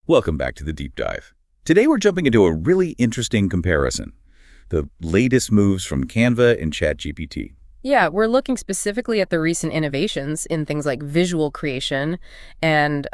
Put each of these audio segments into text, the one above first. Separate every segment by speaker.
Speaker 1: Welcome back to the Deep Dive. Today we're jumping into a really interesting comparison. The latest moves from Canva and ChatGPT.
Speaker 2: Yeah, we're looking specifically at the recent innovations in things like visual creation and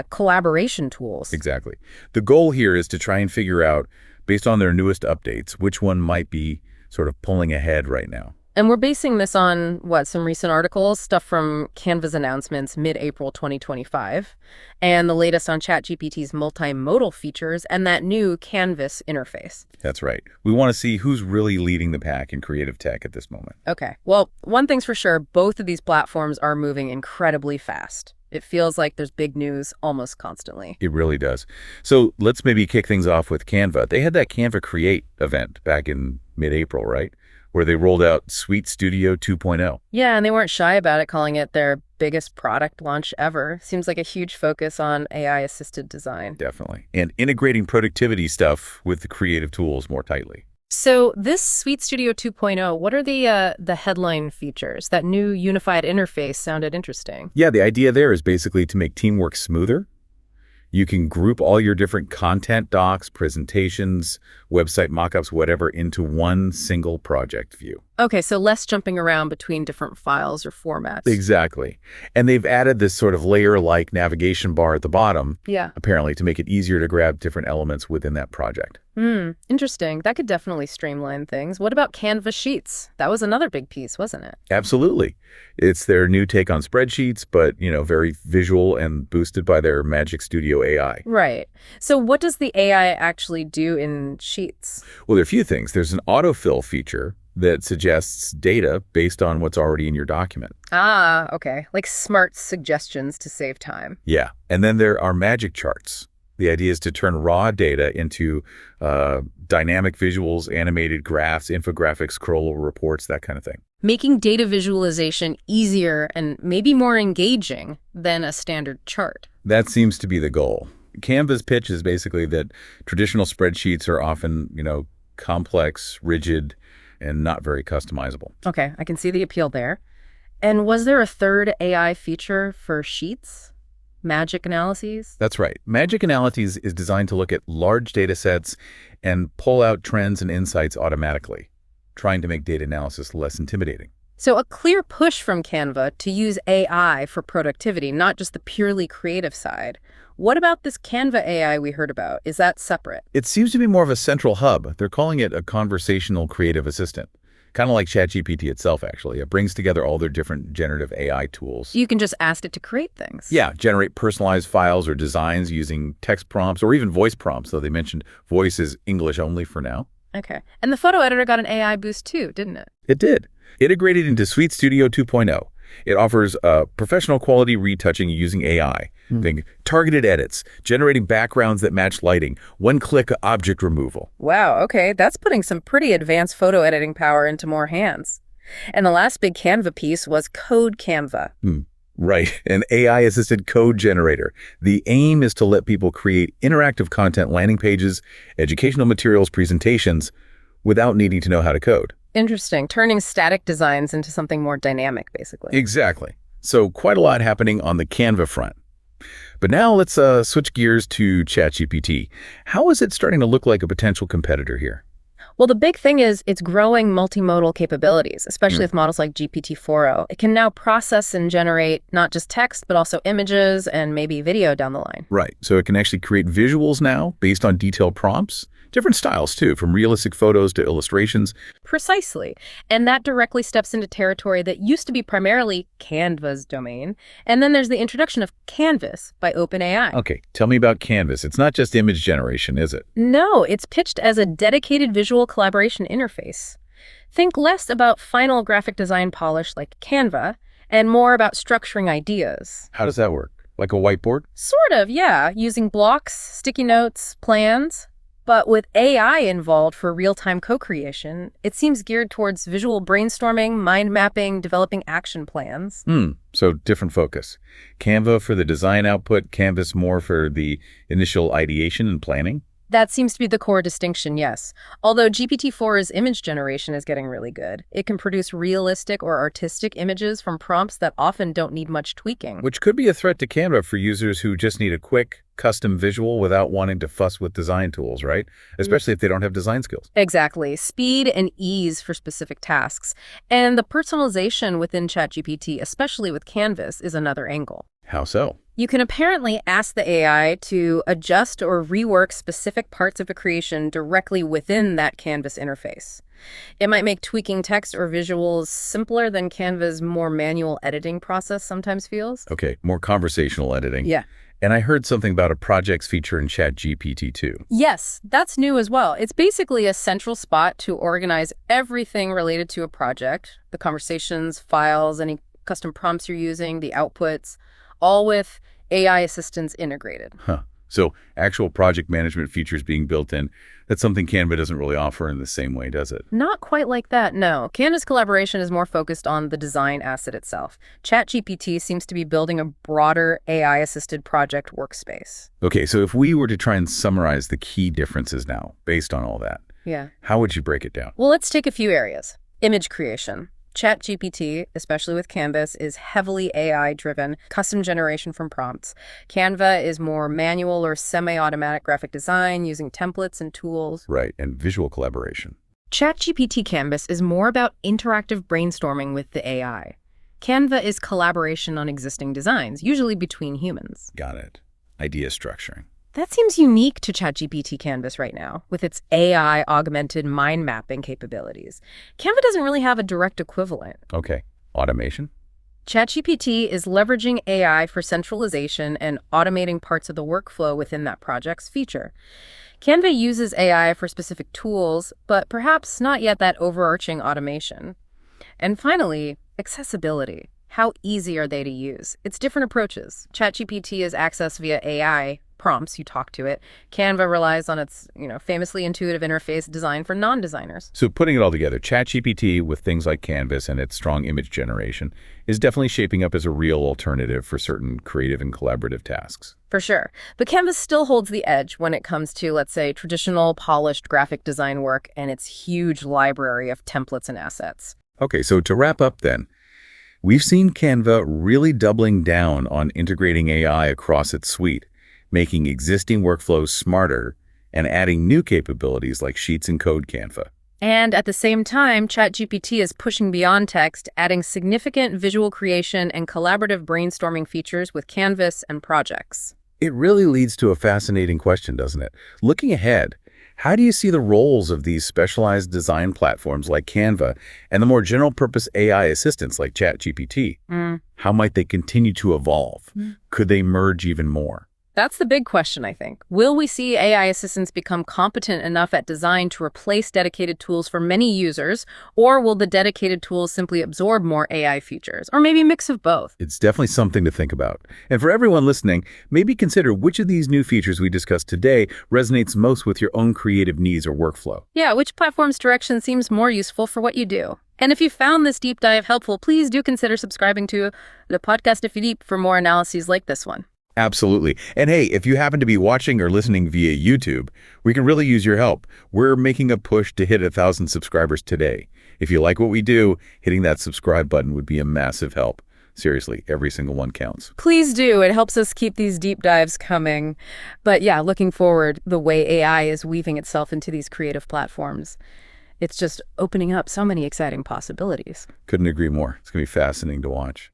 Speaker 2: collaboration tools.
Speaker 1: Exactly. The goal here is to try and figure out, based on their newest updates, which one might be sort of pulling ahead right now.
Speaker 2: And we're basing this on, some recent articles, stuff from Canva's announcements mid-April 2025, and the latest on ChatGPT's multimodal features and that new Canvas interface.
Speaker 1: That's right. We want to see who's really leading the pack in creative tech at this moment.
Speaker 2: Okay, well, one thing's for sure, both of these platforms are moving incredibly fast. It feels like there's big news almost constantly.
Speaker 1: It really does. So let's maybe kick things off with Canva. They had that Canva Create event back in mid-April, right? Where they rolled out Suite Studio 2.0.
Speaker 2: Yeah, and they weren't shy about it, calling it their biggest product launch ever. Seems like a huge focus on AI-assisted design.
Speaker 1: Definitely. And integrating productivity stuff with the creative tools more tightly.
Speaker 2: So this Suite Studio 2.0, what are the headline features? That new unified interface sounded interesting.
Speaker 1: Yeah, the idea there is basically to make teamwork smoother. You can group all your different content docs, presentations, website mockups, whatever, into one single project view.
Speaker 2: Okay, so less jumping around between different files or formats.
Speaker 1: Exactly. And they've added this sort of layer-like navigation bar at the bottom,
Speaker 2: Yeah.
Speaker 1: apparently, to make it easier to grab different elements within that project.
Speaker 2: Interesting. That could definitely streamline things. What about Canva Sheets? That was another big piece, wasn't it?
Speaker 1: Absolutely. It's their new take on spreadsheets, but, very visual and boosted by their Magic Studio AI.
Speaker 2: Right. So what does the AI actually do in Sheets?
Speaker 1: Well, there are a few things. There's an autofill feature that suggests data based on what's already in your document.
Speaker 2: Ah, okay. Like smart suggestions to save time.
Speaker 1: Yeah. And then there are magic charts. The idea is to turn raw data into dynamic visuals, animated graphs, infographics, scrollable reports, that kind of thing.
Speaker 2: Making data visualization easier and maybe more engaging than a standard chart.
Speaker 1: That seems to be the goal. Canva's pitch is basically that traditional spreadsheets are often, complex, rigid, and not very customizable.
Speaker 2: Okay, I can see the appeal there. And was there a third AI feature for Sheets? Magic Analyses?
Speaker 1: That's right. Magic Analyses is designed to look at large data sets and pull out trends and insights automatically, trying to make data analysis less intimidating.
Speaker 2: So a clear push from Canva to use AI for productivity, not just the purely creative side. What about this Canva AI we heard about? Is that separate?
Speaker 1: It seems to be more of a central hub. They're calling it a conversational creative assistant. Kind of like ChatGPT itself, actually. It brings together all their different generative AI tools.
Speaker 2: You can just ask it to create things.
Speaker 1: Yeah, generate personalized files or designs using text prompts or even voice prompts, though they mentioned voice is English only for now.
Speaker 2: Okay. And the photo editor got an AI boost too, didn't it?
Speaker 1: It did. Integrated into Suite Studio 2.0. It offers professional quality retouching using AI, targeted edits, generating backgrounds that match lighting, one-click object removal.
Speaker 2: Wow, okay. That's putting some pretty advanced photo editing power into more hands. And the last big Canva piece was Code Canva.
Speaker 1: Right, an AI-assisted code generator. The aim is to let people create interactive content landing pages, educational materials, presentations, without needing to know how to code.
Speaker 2: Interesting. Turning static designs into something more dynamic, basically.
Speaker 1: Exactly. So quite a lot happening on the Canva front. But now let's switch gears to ChatGPT. How is it starting to look like a potential competitor here?
Speaker 2: Well, the big thing is it's growing multimodal capabilities, especially with models like GPT-4o. It can now process and generate not just text, but also images and maybe video down the line.
Speaker 1: Right. So it can actually create visuals now based on detailed prompts. Different styles, too, from realistic photos to illustrations.
Speaker 2: Precisely. And that directly steps into territory that used to be primarily Canva's domain. And then there's the introduction of Canvas by OpenAI.
Speaker 1: Okay, tell me about Canvas. It's not just image generation, is it?
Speaker 2: No, it's pitched as a dedicated visual collaboration interface. Think less about final graphic design polish like Canva and more about structuring ideas.
Speaker 1: How does that work? Like a whiteboard?
Speaker 2: Sort of, yeah. Using blocks, sticky notes, plans. But with AI involved for real-time co-creation, it seems geared towards visual brainstorming, mind mapping, developing action plans.
Speaker 1: So different focus. Canva for the design output, Canvas more for the initial ideation and planning?
Speaker 2: That seems to be the core distinction, yes. Although GPT-4's image generation is getting really good. It can produce realistic or artistic images from prompts that often don't need much tweaking.
Speaker 1: Which could be a threat to Canva for users who just need a quick, custom visual without wanting to fuss with design tools, right? Especially if they don't have design skills.
Speaker 2: Exactly. Speed and ease for specific tasks. And the personalization within ChatGPT, especially with Canvas, is another angle.
Speaker 1: How so?
Speaker 2: You can apparently ask the AI to adjust or rework specific parts of a creation directly within that Canvas interface. It might make tweaking text or visuals simpler than Canva's more manual editing process sometimes feels.
Speaker 1: Okay, more conversational editing.
Speaker 2: Yeah.
Speaker 1: And I heard something about a projects feature in ChatGPT too.
Speaker 2: Yes, that's new as well. It's basically a central spot to organize everything related to a project, the conversations, files, any custom prompts you're using, the outputs, all with AI assistance integrated.
Speaker 1: Huh. So actual project management features being built in, that's something Canva doesn't really offer in the same way, does it?
Speaker 2: Not quite like that, no. Canva's collaboration is more focused on the design asset itself. ChatGPT seems to be building a broader AI-assisted project workspace.
Speaker 1: Okay, so if we were to try and summarize the key differences now, based on all that,
Speaker 2: Yeah.
Speaker 1: how would you break it down?
Speaker 2: Well, let's take a few areas. Image creation. ChatGPT, especially with Canvas, is heavily AI-driven, custom generation from prompts. Canva is more manual or semi-automatic graphic design using templates and tools.
Speaker 1: Right, and visual collaboration.
Speaker 2: ChatGPT Canvas is more about interactive brainstorming with the AI. Canva is collaboration on existing designs, usually between humans.
Speaker 1: Got it. Idea structuring.
Speaker 2: That seems unique to ChatGPT Canvas right now, with its AI-augmented mind mapping capabilities. Canva doesn't really have a direct equivalent.
Speaker 1: Okay. Automation?
Speaker 2: ChatGPT is leveraging AI for centralization and automating parts of the workflow within that project's feature. Canva uses AI for specific tools, but perhaps not yet that overarching automation. And finally, accessibility. How easy are they to use? It's different approaches. ChatGPT is accessed via AI prompts, you talk to it. Canva relies on its, famously intuitive interface designed for non-designers.
Speaker 1: So putting it all together, ChatGPT with things like Canvas and its strong image generation is definitely shaping up as a real alternative for certain creative and collaborative tasks.
Speaker 2: For sure. But Canvas still holds the edge when it comes to, let's say, traditional polished graphic design work and its huge library of templates and assets.
Speaker 1: Okay, so to wrap up then, we've seen Canva really doubling down on integrating AI across its suite, making existing workflows smarter and adding new capabilities like Sheets and Code Canva.
Speaker 2: And at the same time, ChatGPT is pushing beyond text, adding significant visual creation and collaborative brainstorming features with Canvas and projects.
Speaker 1: It really leads to a fascinating question, doesn't it? Looking ahead, how do you see the roles of these specialized design platforms like Canva and the more general-purpose AI assistants like ChatGPT? How might they continue to evolve? Could they merge even more?
Speaker 2: That's the big question, I think. Will we see AI assistants become competent enough at design to replace dedicated tools for many users, or will the dedicated tools simply absorb more AI features, or maybe a mix of both?
Speaker 1: It's definitely something to think about. And for everyone listening, maybe consider which of these new features we discussed today resonates most with your own creative needs or workflow.
Speaker 2: Yeah, which platform's direction seems more useful for what you do? And if you found this deep dive helpful, please do consider subscribing to the podcast de Philippe for more analyses like this one.
Speaker 1: Absolutely. And hey, if you happen to be watching or listening via YouTube, we can really use your help. We're making a push to hit 1,000 subscribers today. If you like what we do, hitting that subscribe button would be a massive help. Seriously, every single one counts.
Speaker 2: Please do. It helps us keep these deep dives coming. But yeah, looking forward, the way AI is weaving itself into these creative platforms, it's just opening up so many exciting possibilities.
Speaker 1: Couldn't agree more. It's going to be fascinating to watch.